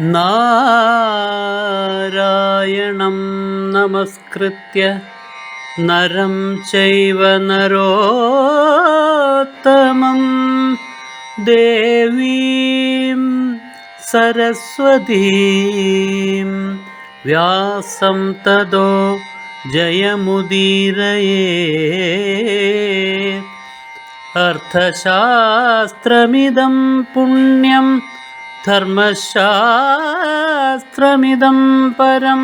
നാരായണം നമസ്കൃത്യ നരം ചൈവ നരോത്തമം ദേവീം സരസ്വതീം വ്യാസം തതോ ജയമുദീരയേ. അർത്ഥശാസ്ത്രമിദം പുണ്യം ധർമ്മശാസ്ത്രമിദം പരം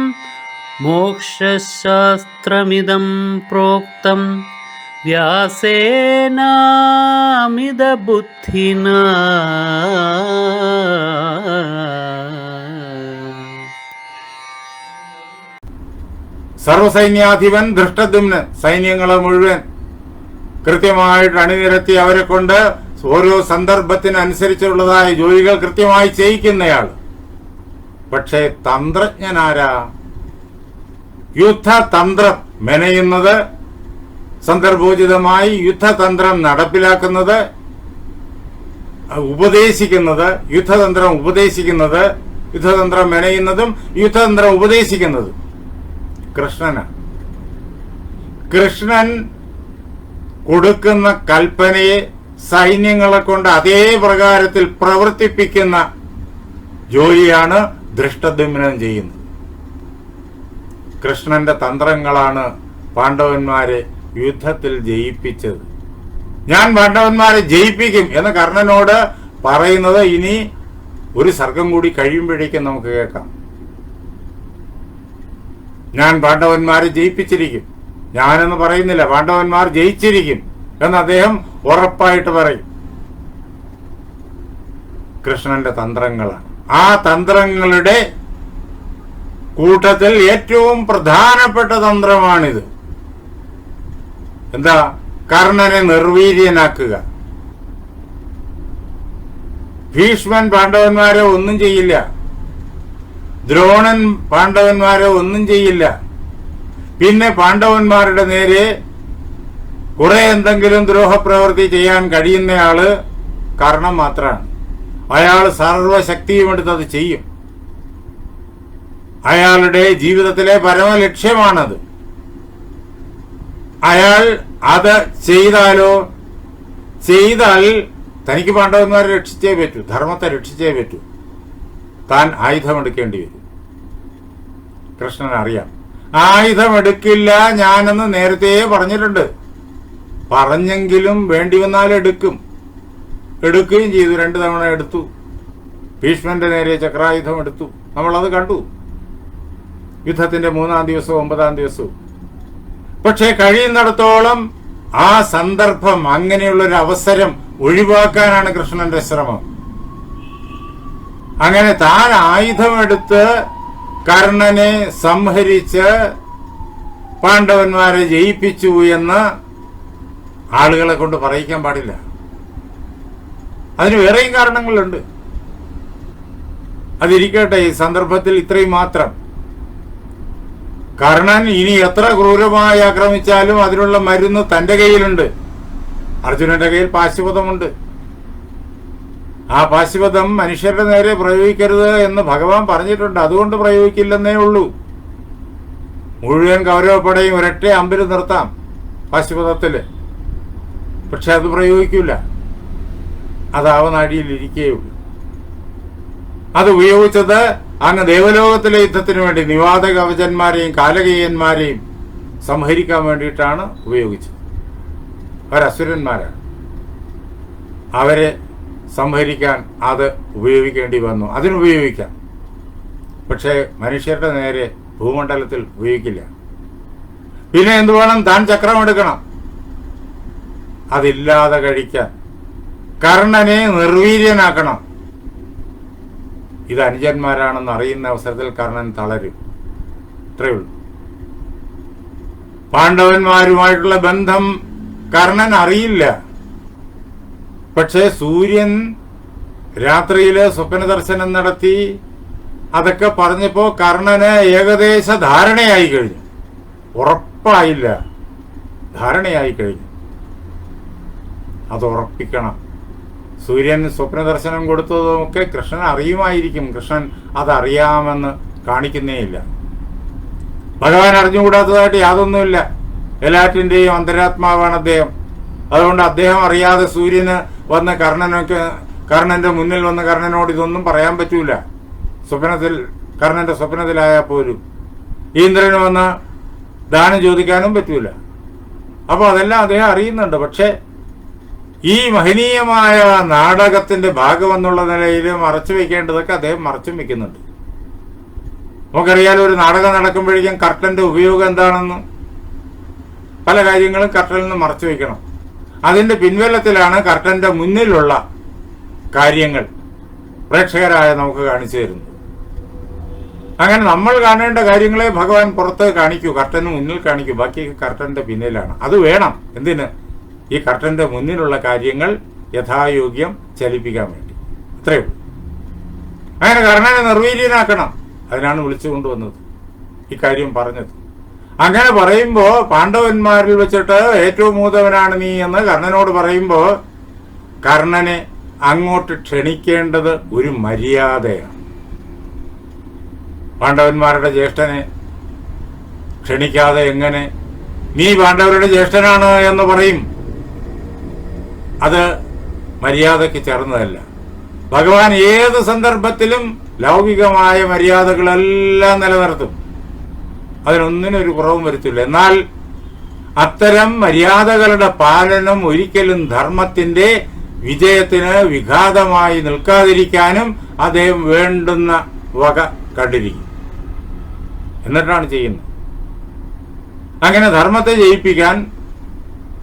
മോക്ഷശാസ്ത്രമിദം പ്രോക്തം വ്യാസേനാമിത ബുദ്ധിനാ. സർവസൈന്യാധിപൻ ധൃഷ്ടദ്യുമ്നൻ സൈന്യങ്ങളെ മുഴുവൻ കൃത്യമായിട്ട് അണിനിരത്തി അവരെ കൊണ്ട് ഓരോ സന്ദർഭത്തിനനുസരിച്ചുള്ളതായ ജോലികൾ കൃത്യമായി ചെയ്യിക്കുന്നയാൾ. പക്ഷേ തന്ത്രജ്ഞനാരാ? യുദ്ധതന്ത്രം മെനയുന്നത്, സന്ദർഭോചിതമായി യുദ്ധതന്ത്രം നടപ്പിലാക്കുന്നത്, ഉപദേശിക്കുന്നത്, യുദ്ധതന്ത്രം മെനയുന്നതും യുദ്ധതന്ത്രം ഉപദേശിക്കുന്നതും കൃഷ്ണനാണ്. കൃഷ്ണൻ കൊടുക്കുന്ന കൽപ്പനയെ സൈന്യങ്ങളെ കൊണ്ട് അതേ പ്രകാരത്തിൽ പ്രവർത്തിപ്പിക്കുന്ന ജോലിയാണ് ധൃഷ്ടദ്യുമ്നൻ ചെയ്യുന്നത്. കൃഷ്ണന്റെ തന്ത്രങ്ങളാണ് പാണ്ഡവന്മാരെ യുദ്ധത്തിൽ ജയിപ്പിച്ചത്. ഞാൻ പാണ്ഡവന്മാരെ ജയിപ്പിക്കും എന്ന് കർണനോട് പറയുന്നത് ഇനി ഒരു സർഗം കൂടി കഴിയുമ്പോഴേക്കും നമുക്ക് കേൾക്കാം. ഞാൻ പാണ്ഡവന്മാരെ ജയിപ്പിച്ചിരിക്കും, ഞാനെന്ന് പറയുന്നില്ല, പാണ്ഡവന്മാർ ജയിച്ചിരിക്കും എന്ന് അദ്ദേഹം ഉറപ്പായിട്ട് പറയും. കൃഷ്ണന്റെ തന്ത്രങ്ങളാണ്. ആ തന്ത്രങ്ങളുടെ കൂട്ടത്തിൽ ഏറ്റവും പ്രധാനപ്പെട്ട തന്ത്രമാണിത്. എന്താ? കർണനെ നിർവീര്യനാക്കുക. ഭീഷ്മൻ പാണ്ഡവന്മാരെ ഒന്നും ചെയ്യില്ല, ദ്രോണൻ പാണ്ഡവന്മാരെ ഒന്നും ചെയ്യില്ല. പിന്നെ പാണ്ഡവന്മാരുടെ നേരെ കുറെ എന്തെങ്കിലും ദ്രോഹപ്രവൃത്തി ചെയ്യാൻ കഴിയുന്നയാള് കർണൻ മാത്രമാണ്. അയാൾ സർവശക്തിയും എടുത്തത് ചെയ്യും. അയാളുടെ ജീവിതത്തിലെ പരമലക്ഷ്യമാണത്. അയാൾ അത് ചെയ്താൽ തനിക്ക് പാണ്ഡവന്മാരെ രക്ഷിച്ചേ പറ്റൂ, ധർമ്മത്തെ രക്ഷിച്ചേ പറ്റൂ. താൻ ആയുധമെടുക്കേണ്ടി വരും. കൃഷ്ണൻ അറിയാം, ആയുധമെടുക്കില്ല ഞാനെന്ന് നേരത്തെ പറഞ്ഞിട്ടുണ്ട്. പറഞ്ഞെങ്കിലും വേണ്ടി വന്നാൽ എടുക്കുകയും ചെയ്തു. 2 തവണ എടുത്തു. ഭീഷ്മന്റെ നേരെ ചക്രായുധം എടുത്തു. നമ്മളത് കണ്ടു യുദ്ധത്തിന്റെ 3-ാം ദിവസവും 9-ാം ദിവസവും. പക്ഷെ കഴിയുന്നിടത്തോളം ആ സന്ദർഭം, അങ്ങനെയുള്ളൊരു അവസരം ഒഴിവാക്കാനാണ് കൃഷ്ണന്റെ ശ്രമം. അങ്ങനെ താൻ ആയുധമെടുത്ത് കർണനെ സംഹരിച്ച് പാണ്ഡവന്മാരെ ജയിപ്പിച്ചു എന്ന് ആളുകളെ കൊണ്ട് പറയിക്കാൻ പാടില്ല. അതിന് വേറെയും കാരണങ്ങളുണ്ട്. അതിരിക്കട്ടെ, ഈ സന്ദർഭത്തിൽ ഇത്രയും മാത്രം. കർണൻ ഇനി എത്ര ക്രൂരമായി ആക്രമിച്ചാലും അതിനുള്ള മരുന്ന് തന്റെ കയ്യിലുണ്ട്. അർജുനന്റെ കയ്യിൽ പാശുപതമുണ്ട്. ആ പാശുപതം മനുഷ്യരുടെ നേരെ പ്രയോഗിക്കരുത് എന്ന് ഭഗവാൻ പറഞ്ഞിട്ടുണ്ട്. അതുകൊണ്ട് പ്രയോഗിക്കില്ലെന്നേ ഉള്ളൂ. മുഴുവൻ കൗരവപ്പടയും ഒരൊറ്റ അമ്പിൽ നിർത്താം പാശുപതത്തില്. പക്ഷെ അത് പ്രയോഗിക്കില്ല. അത് ആവനാഴിയിൽ ഇരിക്കുകയുള്ളൂ. അത് ഉപയോഗിച്ചത് അങ്ങ് ദേവലോകത്തിലെ യുദ്ധത്തിന് വേണ്ടി നിവാത കവചന്മാരെയും കാലകേയന്മാരെയും സംഹരിക്കാൻ വേണ്ടിയിട്ടാണ് ഉപയോഗിച്ചത്. അവരസുരന്മാരാണ്. അവരെ സംഹരിക്കാൻ അത് ഉപയോഗിക്കേണ്ടി വന്നു. അതിനുപയോഗിക്കാം. പക്ഷേ മനുഷ്യരുടെ നേരെ ഭൂമണ്ഡലത്തിൽ ഉപയോഗിക്കില്ല. പിന്നെ എന്ത് വേണം? താൻ ചക്രമെടുക്കണം. അതില്ലാതെ കഴിക്കാൻ കർണനെ നിർവീര്യനാക്കണം. ഇത് അനുജന്മാരാണെന്ന് അറിയുന്ന അവസരത്തിൽ കർണൻ തളരും. ഇത്രയേ ഉള്ളൂ. പാണ്ഡവന്മാരുമായിട്ടുള്ള ബന്ധം കർണൻ അറിയില്ല. പക്ഷേ സൂര്യൻ രാത്രിയില് സ്വപ്ന ദർശനം നടത്തി അതൊക്കെ പറഞ്ഞപ്പോ കർണന് ഏകദേശ ധാരണയായി കഴിഞ്ഞു. ഉറപ്പായില്ല, ധാരണയായി കഴിഞ്ഞു. അത് ഉറപ്പിക്കണം. സൂര്യൻ സ്വപ്ന ദർശനം കൊടുത്തതുമൊക്കെ കൃഷ്ണൻ അറിയുമായിരിക്കും. കൃഷ്ണൻ അതറിയാമെന്ന് കാണിക്കുന്നേയില്ല. ഭഗവാൻ അറിഞ്ഞുകൂടാത്തതായിട്ട് യാതൊന്നുമില്ല. എല്ലാറ്റിൻ്റെയും അന്തരാത്മാവാണ് അദ്ദേഹം. അതുകൊണ്ട് അദ്ദേഹം അറിയാതെ സൂര്യന് വന്ന് കർണന്റെ മുന്നിൽ വന്ന് കർണനോട് ഇതൊന്നും പറയാൻ പറ്റൂല. കർണന്റെ സ്വപ്നത്തിലായാൽ പോലും ഇന്ദ്രന് വന്ന് ദാനം ചോദിക്കാനും പറ്റൂല. അപ്പോൾ അതെല്ലാം അദ്ദേഹം അറിയുന്നുണ്ട്. പക്ഷെ ഈ മഹനീയമായ നാടകത്തിന്റെ ഭാഗമെന്നുള്ള നിലയിൽ മറച്ചു വെക്കേണ്ടതൊക്കെ അദ്ദേഹം മറച്ചും വെക്കുന്നുണ്ട്. നമുക്കറിയാലോ, ഒരു നാടകം നടക്കുമ്പോഴേക്കും കർട്ടന്റെ ഉപയോഗം എന്താണെന്ന്. പല കാര്യങ്ങളും കർട്ടനിൽ നിന്ന് മറച്ചു വെക്കണം. അതിന്റെ പിൻവലത്തിലാണ് കർട്ടന്റെ മുന്നിലുള്ള കാര്യങ്ങൾ പ്രേക്ഷകരായ നമുക്ക് കാണിച്ചു തരുന്നത്. അങ്ങനെ നമ്മൾ കാണേണ്ട കാര്യങ്ങളെ ഭഗവാൻ പുറത്ത് കാണിക്കൂ, കർട്ടന് മുന്നിൽ കാണിക്കൂ. ബാക്കി കർട്ടന്റെ പിന്നിലാണ്. അത് വേണം. എന്തിന്? ഈ കർട്ടന്റെ മുന്നിലുള്ള കാര്യങ്ങൾ യഥായോഗ്യം ചലിപ്പിക്കാൻ വേണ്ടി. അത്രയേ ഉള്ളൂ. അങ്ങനെ കർണനെ നിർവീര്യനാക്കണം. അതിനാണ് വിളിച്ചു കൊണ്ടുവന്നത്, ഇക്കാര്യം പറഞ്ഞത്. അങ്ങനെ പറയുമ്പോ പാണ്ഡവന്മാരിൽ വെച്ചിട്ട് ഏറ്റവും മൂത്തവനാണ് നീ എന്ന് കർണനോട് പറയുമ്പോ കർണനെ അങ്ങോട്ട് ക്ഷണിക്കേണ്ടത് ഒരു മര്യാദയാണ്. പാണ്ഡവന്മാരുടെ ജ്യേഷ്ഠനെ ക്ഷണിക്കാതെ എങ്ങനെ നീ പാണ്ഡവരുടെ ജ്യേഷ്ഠനാണ് എന്ന് പറയും? അത് മര്യാദയ്ക്ക് ചേർന്നതല്ല. ഭഗവാൻ ഏത് സന്ദർഭത്തിലും ലൗകികമായ മര്യാദകളെല്ലാം നിലനിർത്തും. അതിനൊന്നിനും ഒരു കുറവും വരുത്തില്ല. എന്നാൽ അത്തരം മര്യാദകളുടെ പാലനം ഒരിക്കലും ധർമ്മത്തിന്റെ വിജയത്തിന് വിഘാതമായി നിൽക്കാതിരിക്കാനും അദ്ദേഹം വേണ്ടുന്ന വക കണ്ടിരിക്കും. എന്നിട്ടാണ് ചെയ്യുന്നത്. അങ്ങനെ ധർമ്മത്തെ ജയിപ്പിക്കാൻ,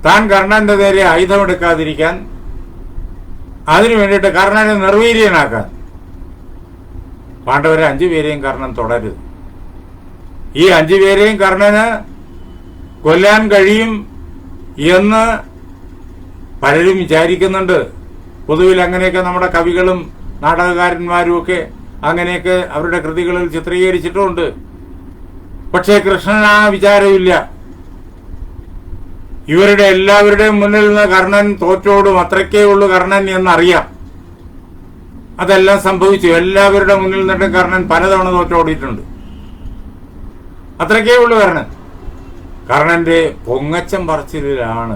താൻ കർണന്റെ നേരെ ആയുധമെടുക്കാതിരിക്കാൻ, അതിനു വേണ്ടിയിട്ട് കർണനെ നിർവീര്യനാക്കാൻ പാണ്ഡവരെ 5 പേരെയും കർണൻ തുടരുത്. ഈ 5 പേരെയും കർണന് കൊല്ലാൻ കഴിയും എന്ന് പലരും വിചാരിക്കുന്നുണ്ട്. പൊതുവിൽ അങ്ങനെയൊക്കെ നമ്മുടെ കവികളും നാടകകാരന്മാരും ഒക്കെ അങ്ങനെയൊക്കെ അവരുടെ കൃതികളിൽ ചിത്രീകരിച്ചിട്ടുമുണ്ട്. പക്ഷേ കൃഷ്ണൻ ആ വിചാരമില്ല. ഇവരുടെ എല്ലാവരുടെയും മുന്നിൽ നിന്ന് കർണൻ തോറ്റോടും, അത്രയ്ക്കേ ഉള്ളൂ കർണൻ എന്നറിയാം. അതെല്ലാം സംഭവിച്ചു. എല്ലാവരുടെ മുന്നിൽ നിന്നിട്ടും കർണൻ പലതവണ തോറ്റോടിയിട്ടുണ്ട്. അത്രയ്ക്കേ ഉള്ളൂ കർണൻ. കർണന്റെ പൊങ്ങച്ചം പറച്ചിലാണ്.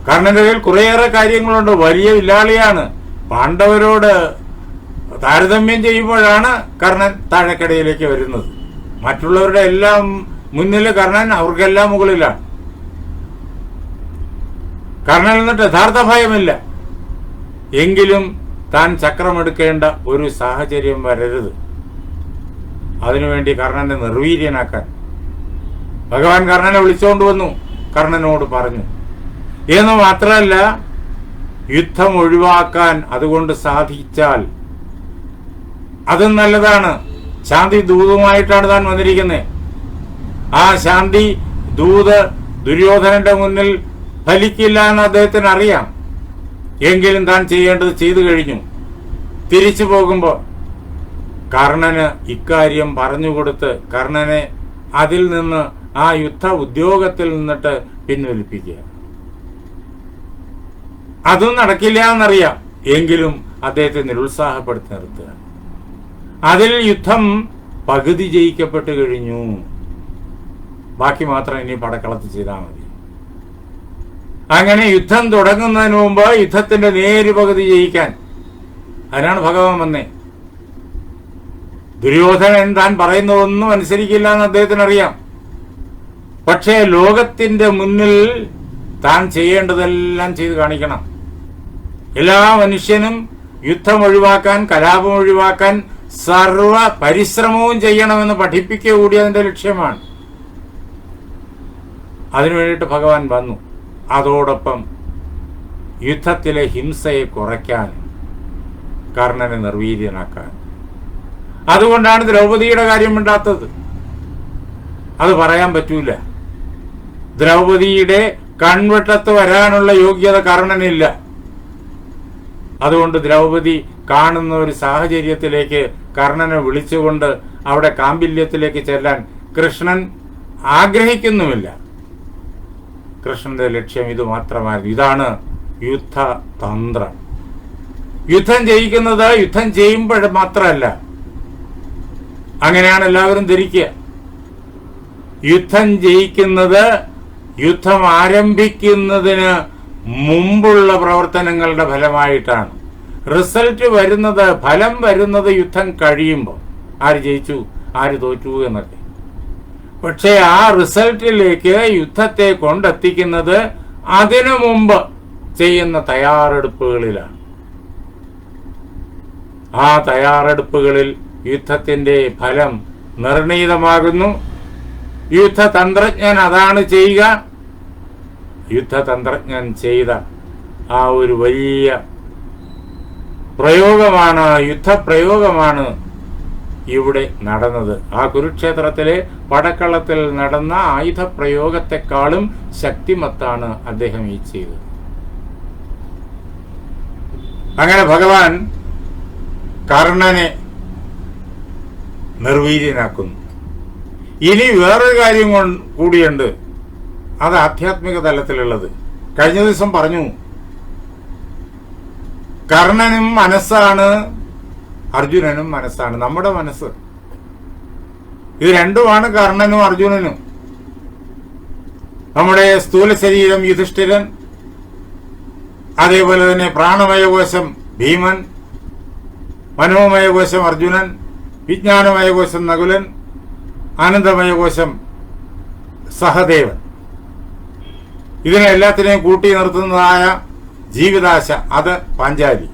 കർണന്റെ കയ്യിൽ കുറേയേറെ കാര്യങ്ങളുണ്ട്. വലിയ വില്ലാളിയാണ്. പാണ്ഡവരോട് താരതമ്യം ചെയ്യുമ്പോഴാണ് കർണൻ താഴെക്കടയിലേക്ക് വരുന്നത്. മറ്റുള്ളവരുടെ എല്ലാം മുന്നിൽ കർണൻ അവർക്കെല്ലാം മുകളിലാണ്. കർണനിൽ നിന്നിട്ട് യഥാർത്ഥ ഭയമില്ല. എങ്കിലും താൻ ചക്രമെടുക്കേണ്ട ഒരു സാഹചര്യം വരരുത്. അതിനുവേണ്ടി കർണനെ നിർവീര്യനാക്കാൻ ഭഗവാൻ കർണനെ വിളിച്ചുകൊണ്ടുവന്നു. കർണനോട് പറഞ്ഞു എന്ന് മാത്രമല്ല, യുദ്ധം ഒഴിവാക്കാൻ അതുകൊണ്ട് സാധിച്ചാൽ അതും നല്ലതാണ്. ശാന്തി ദൂതുമായിട്ടാണ് താൻ വന്നിരിക്കുന്നത്. ആ ശാന്തി ദൂത് ദുര്യോധനന്റെ മുന്നിൽ ഫലിക്കില്ല എന്ന് അദ്ദേഹത്തിന് അറിയാം. എങ്കിലും താൻ ചെയ്യേണ്ടത് ചെയ്തു കഴിഞ്ഞു. തിരിച്ചു പോകുമ്പോൾ കർണന് ഇക്കാര്യം പറഞ്ഞുകൊടുത്ത് കർണനെ അതിൽ നിന്ന്, ആ യുദ്ധ ഉദ്യോഗത്തിൽ നിന്നിട്ട് പിൻവലിപ്പിക്കുക. അതും നടക്കില്ല എന്നറിയാം. എങ്കിലും അദ്ദേഹത്തെ നിരുത്സാഹപ്പെടുത്തി നിർത്തുക. അതിൽ യുദ്ധം പകുതി ജയിക്കപ്പെട്ട് കഴിഞ്ഞു. ബാക്കി മാത്രം ഇനി പടക്കളത്തിൽ ചെയ്താൽ മതി. അങ്ങനെ യുദ്ധം തുടങ്ങുന്നതിന് മുമ്പ് യുദ്ധത്തിന്റെ നേര് പകുതി ജയിക്കാൻ, അതിനാണ് ഭഗവാൻ വന്നേ. ദുര്യോധനൻ താൻ പറയുന്നതൊന്നും അനുസരിക്കില്ല എന്ന് അദ്ദേഹത്തിന് അറിയാം. പക്ഷേ ലോകത്തിന്റെ മുന്നിൽ താൻ ചെയ്യേണ്ടതെല്ലാം ചെയ്ത് കാണിക്കണം. എല്ലാ മനുഷ്യനും യുദ്ധം ഒഴിവാക്കാൻ, കലാപം ഒഴിവാക്കാൻ സർവ പരിശ്രമവും ചെയ്യണമെന്ന് പഠിപ്പിക്കുക കൂടി അതിന്റെ ലക്ഷ്യമാണ്. അതിനു വേണ്ടിയിട്ട് ഭഗവാൻ വന്നു. അതോടൊപ്പം യുദ്ധത്തിലെ ഹിംസയെ കുറയ്ക്കാൻ, കർണനെ നിർവീര്യനാക്കാൻ. അതുകൊണ്ടാണ് ദ്രൗപദിയുടെ കാര്യം മിണ്ടാത്തത്. അത് പറയാൻ പറ്റൂല. ദ്രൗപദിയുടെ കൺവെട്ടത്ത് വരാനുള്ള യോഗ്യത കർണനില്ല. അതുകൊണ്ട് ദ്രൗപദി കാണുന്ന ഒരു സാഹചര്യത്തിലേക്ക് കർണനെ വിളിച്ചുകൊണ്ട് അവിടെ കാമ്പില്യത്തിലേക്ക് ചെല്ലാൻ കൃഷ്ണൻ ആഗ്രഹിക്കുന്നുമില്ല. കൃഷ്ണന്റെ ലക്ഷ്യം ഇത് മാത്രമായിരുന്നു. ഇതാണ് യുദ്ധതന്ത്രം. യുദ്ധം ജയിക്കുന്നത് യുദ്ധം ചെയ്യുമ്പോൾ മാത്രമല്ല. അങ്ങനെയാണ് എല്ലാവരും ധരിക്കുക. യുദ്ധം ജയിക്കുന്നത് യുദ്ധം ആരംഭിക്കുന്നതിന് മുമ്പുള്ള പ്രവർത്തനങ്ങളുടെ ഫലമായിട്ടാണ്. റിസൾട്ട് വരുന്നത്, ഫലം വരുന്നത് യുദ്ധം കഴിയുമ്പോൾ, ആര് ജയിച്ചു ആര് തോറ്റു എന്നൊക്കെ. പക്ഷേ ആ റിസൾട്ടിലേക്ക് യുദ്ധത്തെ കൊണ്ടെത്തിക്കുന്നത് അതിനു മുമ്പ് ചെയ്യുന്ന തയ്യാറെടുപ്പുകളിലാണ്. ആ തയ്യാറെടുപ്പുകളിൽ യുദ്ധത്തിന്റെ ഫലം നിർണീതമാകുന്നു. യുദ്ധതന്ത്രജ്ഞൻ അതാണ് ചെയ്യുക. യുദ്ധതന്ത്രജ്ഞൻ ചെയ്ത ആ ഒരു വലിയ പ്രയോഗമാണ്, യുദ്ധപ്രയോഗമാണ് ഇവിടെ നടന്നത്. ആ കുരുക്ഷേത്രത്തിലെ പടക്കളത്തിൽ നടന്ന ആയുധപ്രയോഗത്തെക്കാളും ശക്തിമത്താണ് അദ്ദേഹം ഈ ചെയ്തത്. അങ്ങനെ ഭഗവാൻ കർണനെ നിർവീര്യനാക്കുന്നു. ഇനി വേറൊരു കാര്യം കൂടിയുണ്ട്, അത് ആധ്യാത്മിക തലത്തിലുള്ളത്. കഴിഞ്ഞ ദിവസം പറഞ്ഞു, കർണനും മനസ്സാണ്, അർജുനനും മനസ്സാണ്. നമ്മുടെ മനസ്സ്, ഇത് രണ്ടുമാണ് കർണനും അർജുനനും. നമ്മുടെ സ്ഥൂല ശരീരം യുധിഷ്ഠിരൻ, അതേപോലെ തന്നെ പ്രാണമയകോശം ഭീമൻ, മനോമയകോശം അർജുനൻ, വിജ്ഞാനമയകോശം നകുലൻ, ആനന്ദമയകോശം സഹദേവൻ. ഇതിനെ എല്ലാത്തിനെയും കൂട്ടി നിർത്തുന്നതായ ജീവിതാശ, അത് പാഞ്ചാലി.